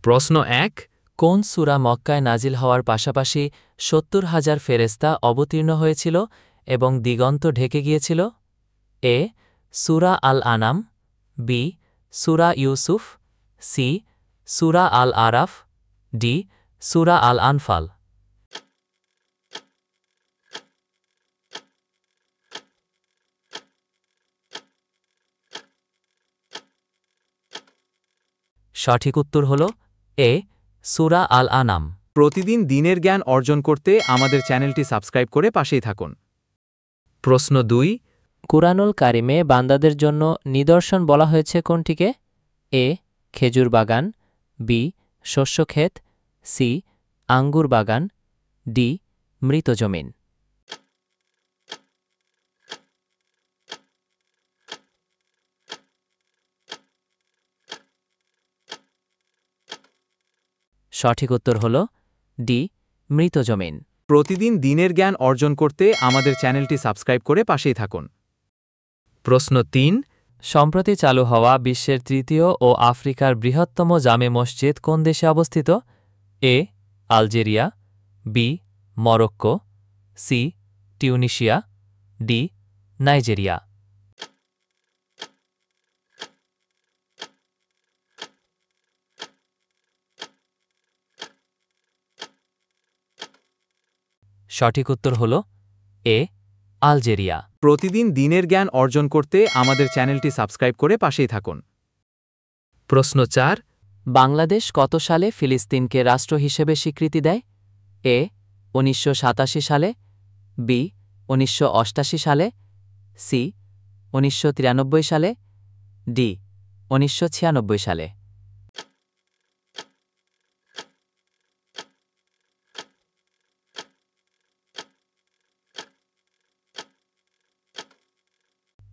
প্রশ্ন ১ কোন সূরা মক্কায় নাজিল হওয়ার পাশাপাশি ৭০,০০০ ফেরেশতা অবতীর্ণ হয়েছিল এবং দিগন্ত ঢেকে গিয়েছিল? এ. সূরা আল আনাম, বি. সূরা ইউসুফ, সি. সূরা আল আরাফ, ডি. সূরা আল আনফাল। সঠিক উত্তর হল এ. সূরা আল আনাম। প্রতিদিন দিনের জ্ঞান অর্জন করতে আমাদের চ্যানেলটি সাবস্ক্রাইব করে পাশেই থাকুন। প্রশ্ন ২ কুরআনুল কারিমে বান্দাদের জন্য নিদর্শন বলা হয়েছে কোনটিকে? এ. খেজুর বাগান, বি. শস্যক্ষেত, সি. আঙ্গুর বাগান, ডি. মৃত জমিন। সঠিক উত্তর হল ডি. মৃত জমিন। প্রতিদিন দিনের জ্ঞান অর্জন করতে আমাদের চ্যানেলটি সাবস্ক্রাইব করে পাশেই থাকুন। প্রশ্ন ৩ সম্প্রতি চালু হওয়া বিশ্বের তৃতীয় ও আফ্রিকার বৃহত্তম জামে মসজিদ কোন দেশে অবস্থিত? A. Algeria, B. Morocco, C. Tunisia, D. Nigeria. সঠিক উত্তর হল এ. আলজেরিয়া। প্রতিদিন দিনের জ্ঞান অর্জন করতে আমাদের চ্যানেলটি সাবস্ক্রাইব করে পাশেই থাকুন। প্রশ্ন ৪ বাংলাদেশ কত সালে ফিলিস্তিনকে রাষ্ট্র হিসেবে স্বীকৃতি দেয়? এ. ১৯৮৭ সালে, বি. ১৯৮৮ সালে, সি. ১৯৯৩ সালে, ডি. ১৯৯৬ সালে।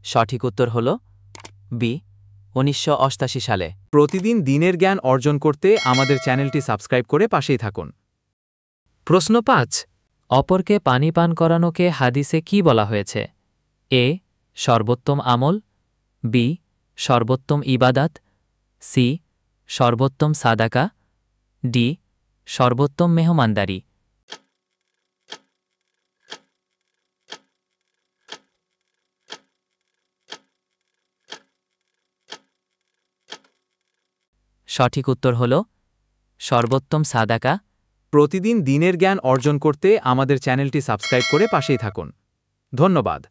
সঠিক উত্তর হল বি. ১৯৮৮ সালে। প্রতিদিন দিনের জ্ঞান অর্জন করতে আমাদের চ্যানেলটি সাবস্ক্রাইব করে পাশেই থাকুন। প্রশ্ন ৫ অপরকে পানি পান করানোকে হাদিসে কি বলা হয়েছে? এ. সর্বোত্তম আমল, বি. সর্বোত্তম ইবাদাত, সি. সর্বোত্তম সাদাকা, ডি. সর্বোত্তম মেহমানদারি। সঠিক উত্তর হল সর্বোত্তম সাদাকা। প্রতিদিন দিনের জ্ঞান অর্জন করতে আমাদের চ্যানেলটি সাবস্ক্রাইব করে পাশেই থাকুন। ধন্যবাদ।